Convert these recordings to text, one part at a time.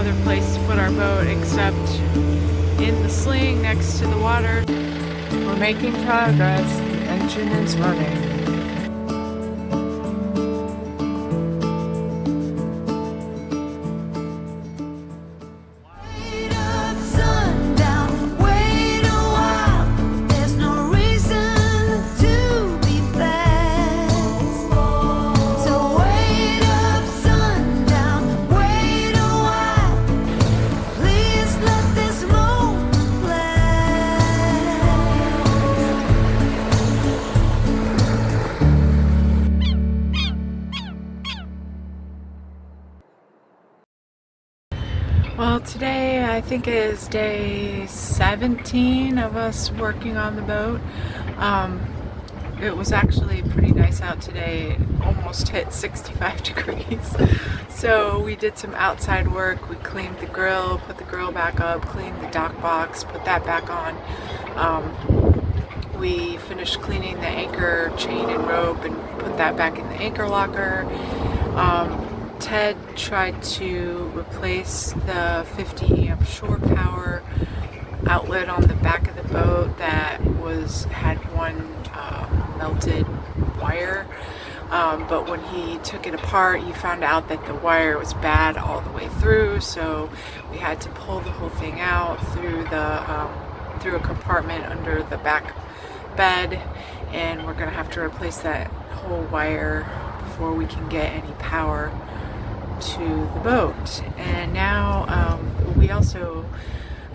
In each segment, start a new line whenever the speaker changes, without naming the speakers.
other place to put our boat except in the sling next to the water.
We're making progress. The engine is running.
Well, today I think is day 17 of us working on the boat. It was actually pretty nice out today. It almost hit 65 degrees. So we did some outside work. We cleaned the grill, put the grill back up, cleaned the dock box, put that back on. We finished cleaning the anchor chain and rope and put that back in the anchor locker. Ted tried to replace the 50 amp shore power outlet on the back of the boat that had one melted wire, but when he took it apart he found out that the wire was bad all the way through, so we had to pull the whole thing out through a compartment under the back bed, and we're gonna have to replace that whole wire before we can get any power to the boat. And now we also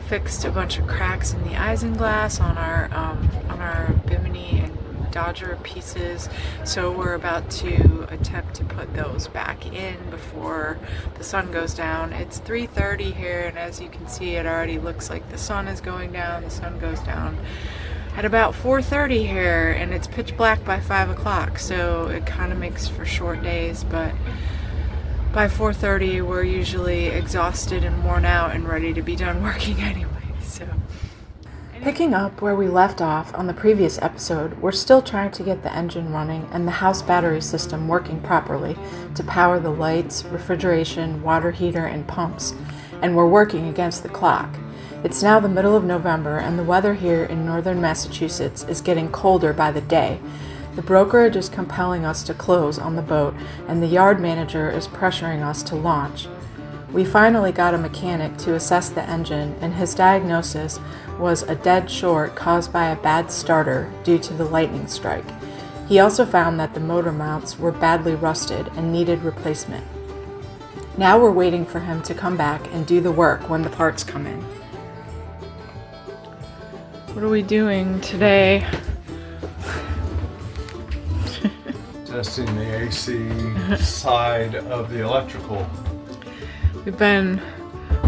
fixed a bunch of cracks in the isinglass on our Bimini and Dodger pieces, so we're about to attempt to put those back in before the sun goes down. It's 3:30 here, and as you can see, it already looks like the sun is going down. The sun goes down at about 4:30 here, and it's pitch black by 5 o'clock, so it kind of makes for short days, but by 4:30 we're usually exhausted and worn out and ready to be done working anyway. So
Picking up where we left off on the previous episode, we're still trying to get the engine running and the house battery system working properly to power the lights, refrigeration, water heater, and pumps, and we're working against the clock. It's now the middle of November, and the weather here in northern Massachusetts is getting colder by the day. The brokerage is compelling us to close on the boat, and the yard manager is pressuring us to launch. We finally got a mechanic to assess the engine, and his diagnosis was a dead short caused by a bad starter due to the lightning strike. He also found that the motor mounts were badly rusted and needed replacement. Now we're waiting for him to come back and do the work when the parts come in.
what are we doing today?
Testing the AC side of the electrical.
We've been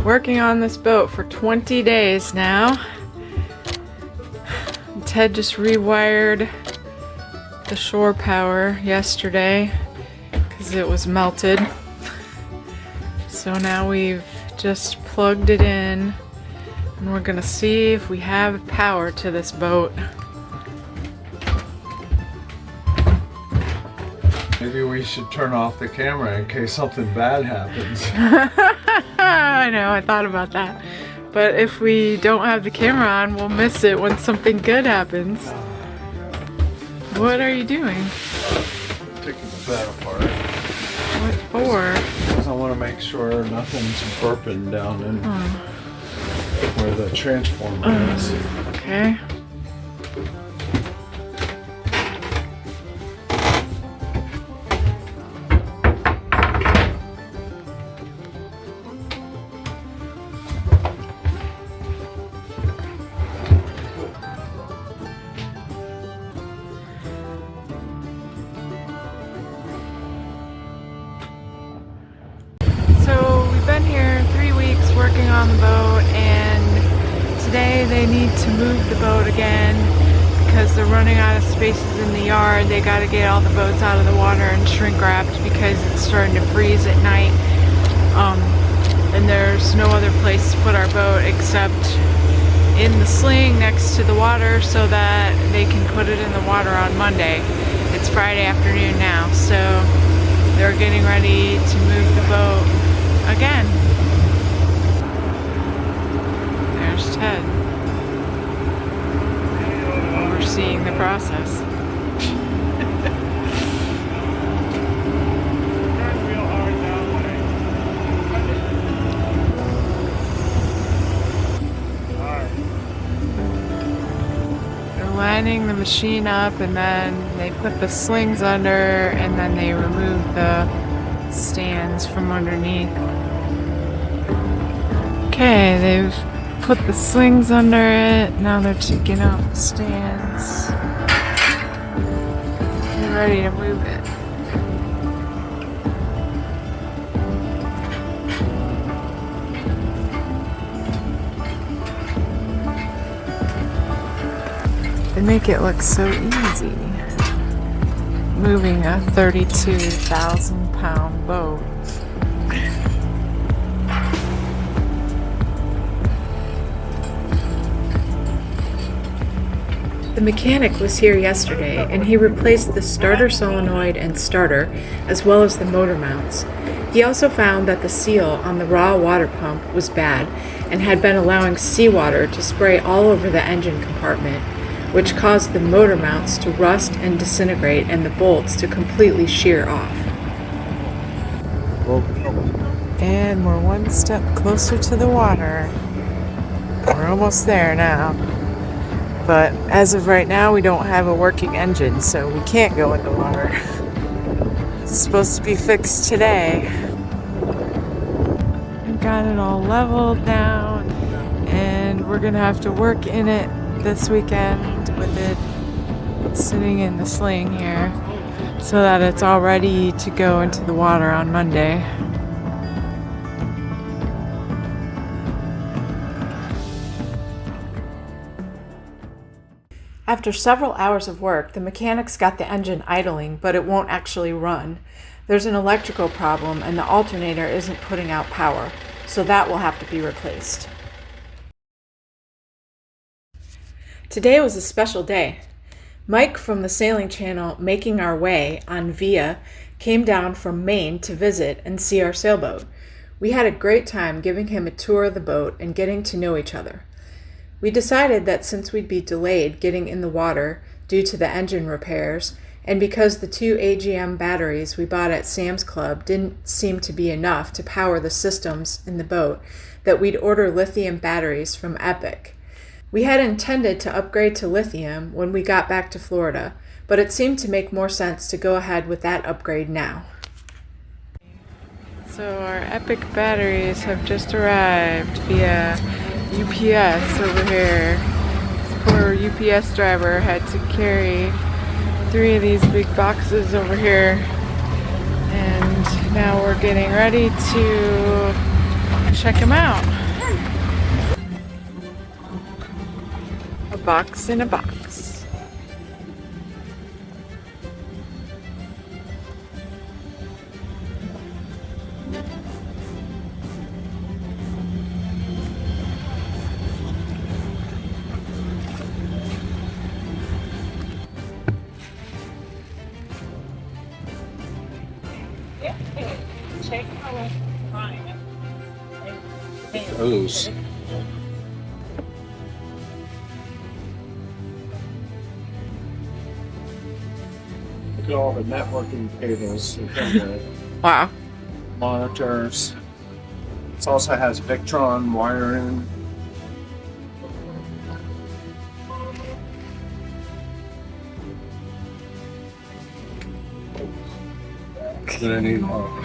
working on this boat for 20 days now. Ted just rewired the shore power yesterday because it was melted. So now we've just plugged it in, and we're gonna see if we have power to this boat.
Maybe we should turn off the camera in case something bad happens.
I know, I thought about that. But if we don't have the camera on, we'll miss it when something good happens. What are you doing?
Taking the bed apart.
What for?
Because I want to make sure nothing's burping down in where the transformer is.
Okay. Working on the boat, and today they need to move the boat again because they're running out of spaces in the yard. They got to get all the boats out of the water and shrink wrapped because it's starting to freeze at night, and there's no other place to put our boat except in the sling next to the water so that they can put it in the water on Monday. It's Friday afternoon now, so they're getting ready to move the boat again. there's Ted overseeing the process. They're lining the machine up, and then they put the slings under, and then they remove the stands from underneath. Okay, they've put the slings under it. Now they're taking out the stands. They're ready to move it. They make it look so easy. Moving a 32,000-pound boat.
The mechanic was here yesterday, and he replaced the starter solenoid and starter, as well as the motor mounts. He also found that the seal on the raw water pump was bad and had been allowing seawater to spray all over the engine compartment, which caused the motor mounts to rust and disintegrate and the bolts to completely shear off.
And we're one step closer to the water. We're almost there now. But as of right now, we don't have a working engine, so we can't go in the water. It's supposed to be fixed today. We got it all leveled down, and we're gonna have to work in it this weekend with it sitting in the sling here so that it's all ready to go into the water on Monday.
After several hours of work, the mechanics got the engine idling, but it won't actually run. There's an electrical problem and the alternator isn't putting out power, so that will have to be replaced. Today was a special day. Mike from the sailing channel Making Our Way on Via came down from Maine to visit and see our sailboat. We had a great time giving him a tour of the boat and getting to know each other. We decided that since we'd be delayed getting in the water due to the engine repairs, and because the 2 AGM batteries we bought at Sam's Club didn't seem to be enough to power the systems in the boat, that we'd order lithium batteries from Epoch. We had intended to upgrade to lithium when we got back to Florida, but it seemed to make more sense to go ahead with that upgrade now.
So our Epoch batteries have just arrived via UPS over here. This poor UPS driver had to carry 3 of these big boxes over here, and now we're getting ready to check them out. A box in a box.
Those. Look at all the networking cables.
Wow.
Monitors. It also has Victron wiring. Gonna need more.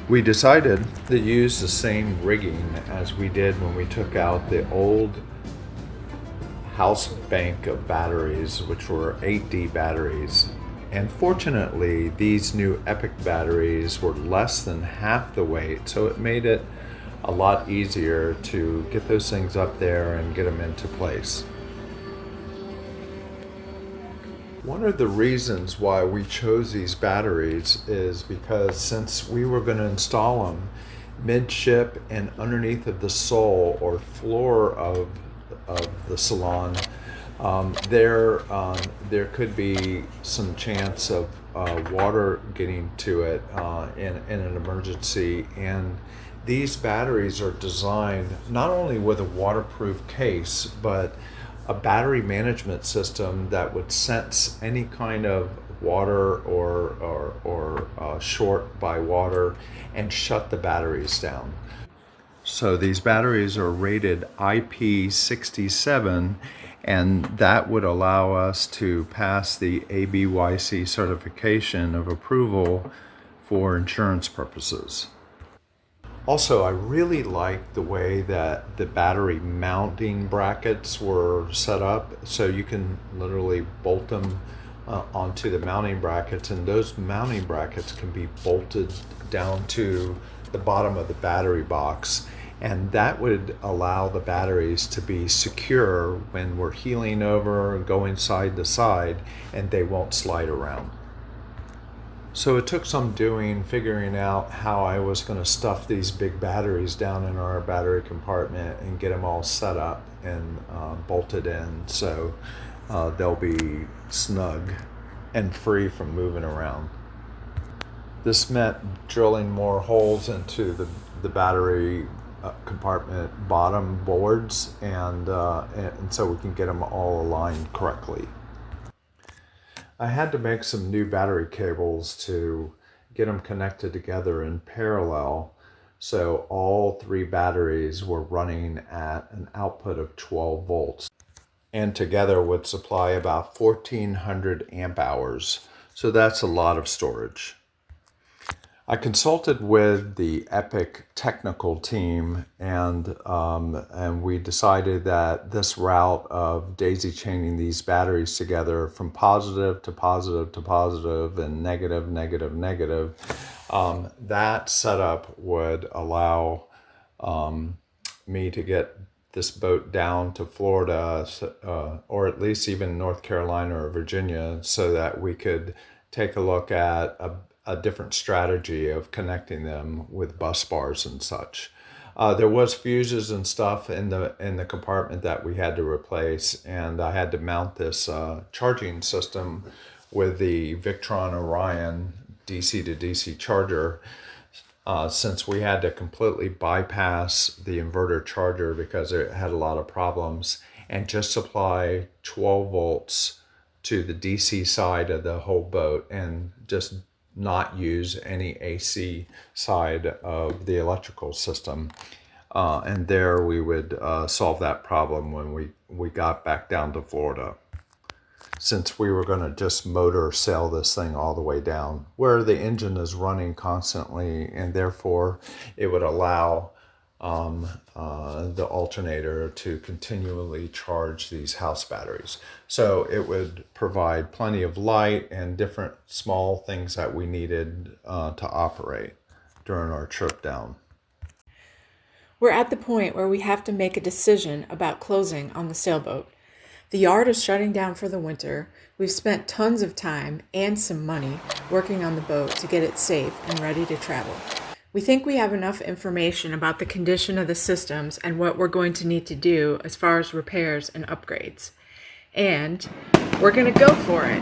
We decided to use the same rigging as we did when we took out the old house bank of batteries, which were 8D batteries. And fortunately, these new Epoch batteries were less than half the weight, so it made it a lot easier to get those things up there and get them into place. One of the reasons why we chose these batteries is because since we were going to install them midship and underneath of the sole or floor of the salon, there could be some chance of water getting to it in an emergency. And these batteries are designed not only with a waterproof case, but a battery management system that would sense any kind of water or short by water and shut the batteries down. So these batteries are rated IP67, and that would allow us to pass the ABYC certification of approval for insurance purposes. Also, I really like the way that the battery mounting brackets were set up, so you can literally bolt them onto the mounting brackets, and those mounting brackets can be bolted down to the bottom of the battery box, and that would allow the batteries to be secure when we're heeling over, going side to side, and they won't slide around. So it took some doing, figuring out how I was going to stuff these big batteries down in our battery compartment and get them all set up and bolted in so they'll be snug and free from moving around. This meant drilling more holes into the battery compartment bottom boards, and so we can get them all aligned correctly. I had to make some new battery cables to get them connected together in parallel, so all three batteries were running at an output of 12 volts and together would supply about 1400 amp hours. So that's a lot of storage. I consulted with the Epoch technical team, and we decided that this route of daisy chaining these batteries together from positive to positive to positive and negative, negative, negative, that setup would allow me to get this boat down to Florida, or at least even North Carolina or Virginia, so that we could take a look at a different strategy of connecting them with bus bars and such. There was fuses and stuff in the compartment that we had to replace, and I had to mount this charging system with the Victron Orion DC to DC charger, since we had to completely bypass the inverter charger because it had a lot of problems, and just supply 12 volts to the DC side of the whole boat and just not use any AC side of the electrical system. And there we would solve that problem when we got back down to Florida, since we were going to just motor sail this thing all the way down, where the engine is running constantly, and therefore it would allow the alternator to continually charge these house batteries. So it would provide plenty of light and different small things that we needed to operate during our trip down.
We're at the point where we have to make a decision about closing on the sailboat. The yard is shutting down for the winter. We've spent tons of time and some money working on the boat to get it safe and ready to travel. We think we have enough information about the condition of the systems and what we're going to need to do as far as repairs and upgrades. And we're going to go for it.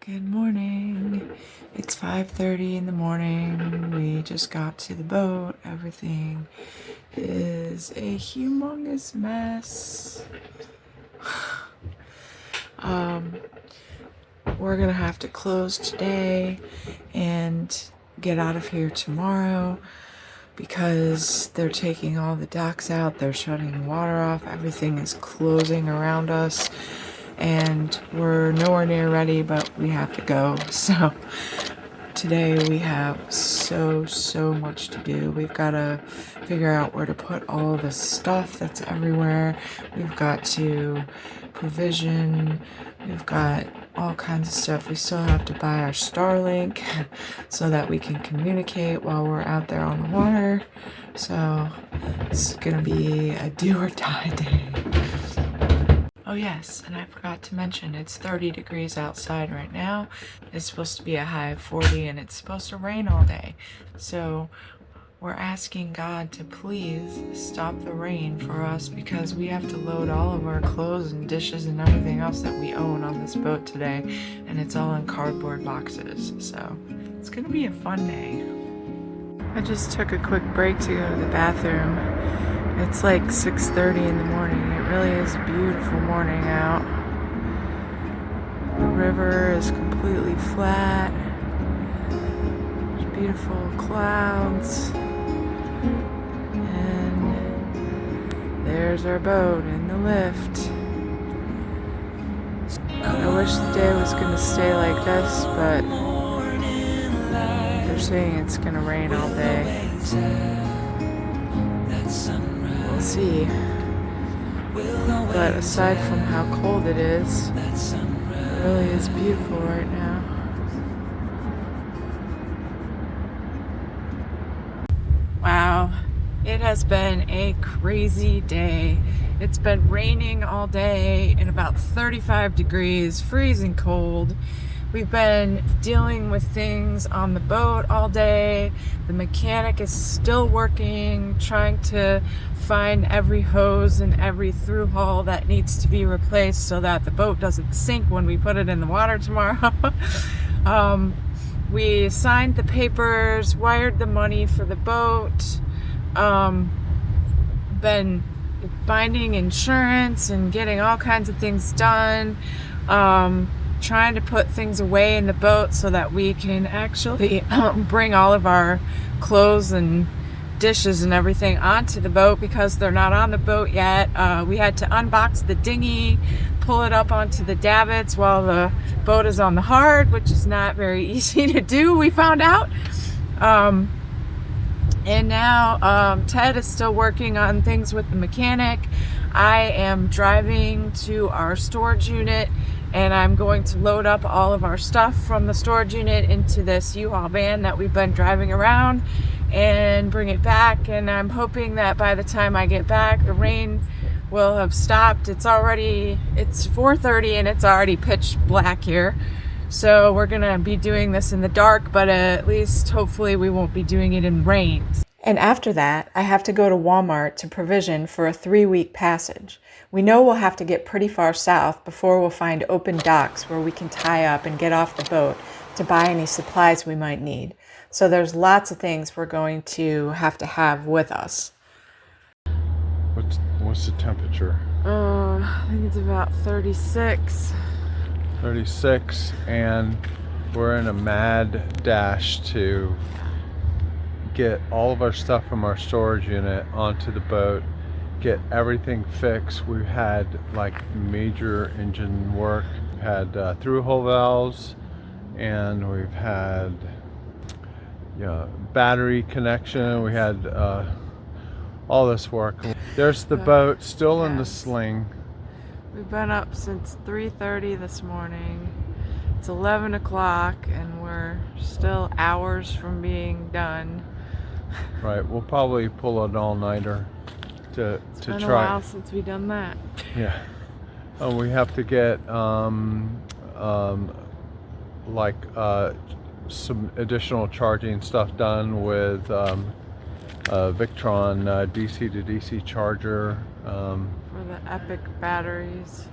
Good morning. It's 5:30 in the morning. We just got to the boat. Everything is a humongous mess. We're gonna have to close today and get out of here tomorrow because they're taking all the docks out, they're shutting water off, everything is closing around us, and we're nowhere near ready, but we have to go. So today we have so much to do. We've got to figure out where to put all the stuff that's everywhere. We've got to provision. We've got all kinds of stuff. We still have to buy our Starlink so that we can communicate while we're out there on the water. So it's gonna be a do or die day. Oh yes, and I forgot to mention it's 30 degrees outside right now. It's supposed to be a high of 40 and it's supposed to rain all day. So We're asking God to please stop the rain for us because we have to load all of our clothes and dishes and everything else that we own on this boat today, and it's all in cardboard boxes, so it's gonna be a fun day. I just took a quick break to go to the bathroom. It's like 6:30 in the morning. It really is a beautiful morning out. The river is completely flat. There's beautiful clouds. And there's our boat in the lift. I wish the day was going to stay like this, but they're saying it's going to rain all day. We'll see. But aside from how cold it is, it really is beautiful right now. Wow, it has been a crazy day. It's been raining all day and about 35 degrees, freezing cold. We've been dealing with things on the boat all day. The mechanic is still working, trying to find every hose and every through hull that needs to be replaced so that the boat doesn't sink when we put it in the water tomorrow. We signed the papers, wired the money for the boat, been binding insurance and getting all kinds of things done, trying to put things away in the boat so that we can actually bring all of our clothes and dishes and everything onto the boat because they're not on the boat yet. We had to unbox the dinghy, pull it up onto the davits while the boat is on the hard, which is not very easy to do, we found out. And now Ted is still working on things with the mechanic. I am driving to our storage unit and I'm going to load up all of our stuff from the storage unit into this U-Haul van that we've been driving around and bring it back. And I'm hoping that by the time I get back, the rain will have stopped. It's 4:30 and it's already pitch black here. So we're gonna be doing this in the dark, but at least hopefully we won't be doing it in rain. And after that, I have to go to Walmart to provision for a 3-week passage. We know we'll have to get pretty far south before we'll find open docks where we can tie up and get off the boat to buy any supplies we might need. So there's lots of things we're going to have with us.
What's the temperature?
I think it's about 36.
36, and we're in a mad dash to get all of our stuff from our storage unit onto the boat, get everything fixed. We've had like major engine work. We've had through-hole valves, and we've had battery connection. We had all this work. There's the boat still in the sling.
We've been up since 3:30 this morning. It's 11 o'clock and we're still hours from being done.
Right, we'll probably pull an all-nighter to
It's been
try.
a while since we've done that.
Yeah. We have to get some additional charging stuff done with Victron DC to DC charger.
For the Epoch Batteries.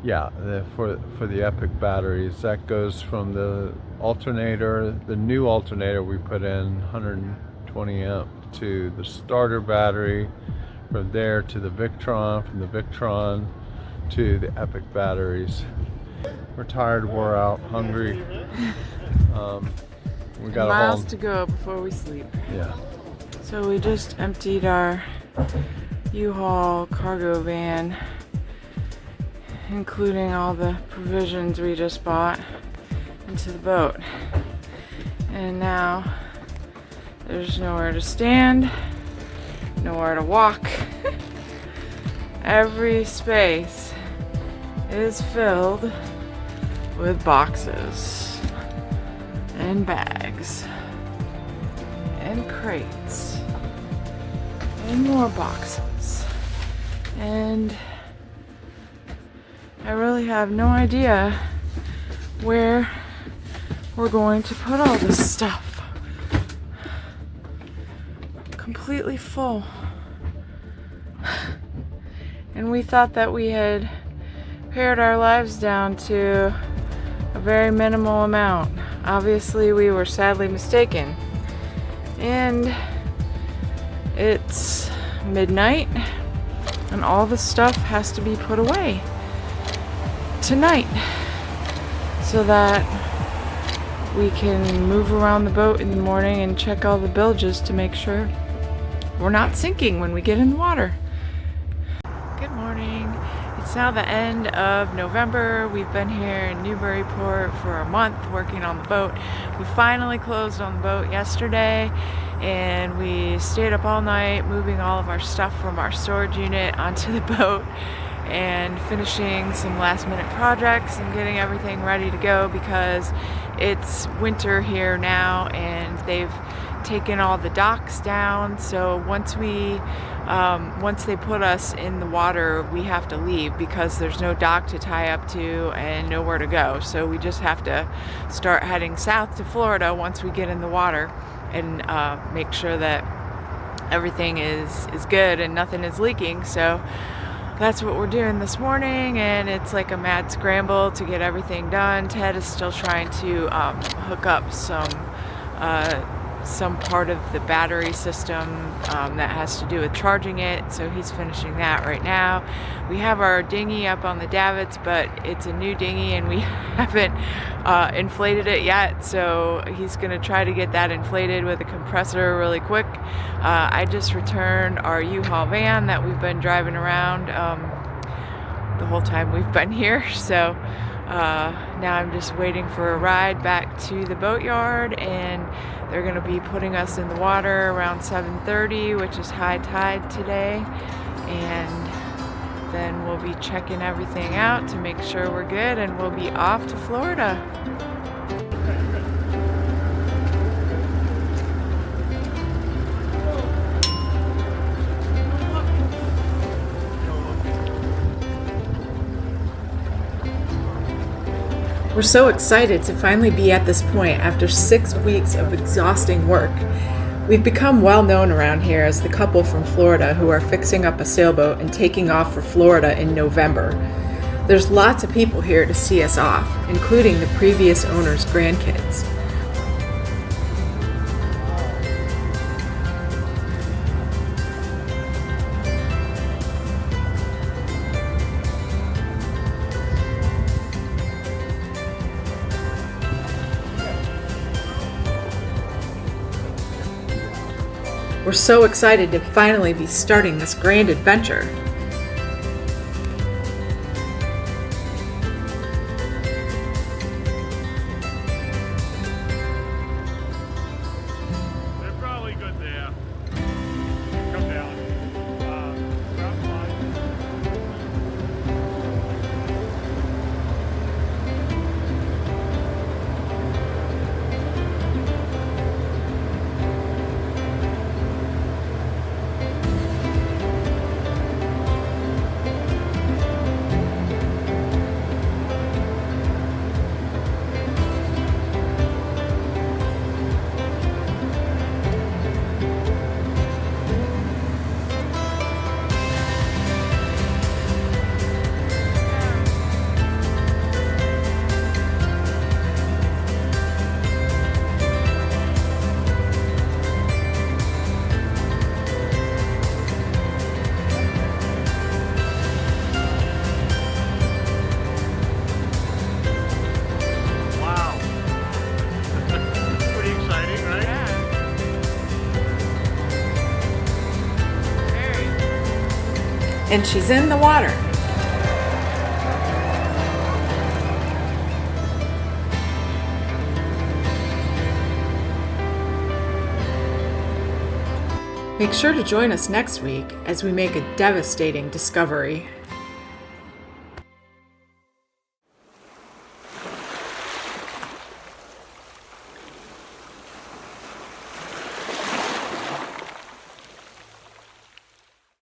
Yeah, for the Epoch batteries. That goes from the alternator, the new alternator we put in, 120 amp, to the starter battery, from there to the Victron, from the Victron to the Epoch batteries. We're tired, wore out, hungry. We got
miles to go before we sleep.
Yeah.
So we just emptied our U-Haul cargo van, including all the provisions we just bought, into the boat. And now there's nowhere to stand, nowhere to walk. Every space is filled with boxes and bags and crates and more boxes, and I really have no idea where we're going to put all this stuff.
completely full. And we thought that we had pared our lives down to a very minimal amount. Obviously, we were sadly mistaken. And it's midnight, and all the stuff has to be put away tonight so that we can move around the boat in the morning and check all the bilges to make sure we're not sinking when we get in the water. Good morning. It's now the end of November. We've been here in Newburyport for a month working on the boat. We finally closed on the boat yesterday, and we stayed up all night moving all of our stuff from our storage unit onto the boat and finishing some last minute projects and getting everything ready to go because it's winter here now and they've taken all the docks down. So once they put us in the water, we have to leave because there's no dock to tie up to and nowhere to go. So we just have to start heading south to Florida once we get in the water and make sure that everything is good and nothing is leaking. So that's what we're doing this morning, and it's like a mad scramble to get everything done. Ted is still trying to hook up some part of the battery system that has to do with charging it, so he's finishing that right now. We have our dinghy up on the davits, but it's a new dinghy and we haven't inflated it yet, so he's going to try to get that inflated with a compressor really quick. I just returned our U-Haul van that we've been driving around the whole time we've been here, so now I'm just waiting for a ride back to the boatyard, and they're going to be putting us in the water around 7:30, which is high tide today, and then we'll be checking everything out to make sure we're good, and we'll be off to Florida.
We're so excited to finally be at this point after 6 weeks of exhausting work. We've become well known around here as the couple from Florida who are fixing up a sailboat and taking off for Florida in November. There's lots of people here to see us off, including the previous owner's grandkids. We're so excited to finally be starting this grand adventure.
They're probably good there. Come down. Drop line.
And she's in the water. Make sure to join us next week as we make a devastating discovery.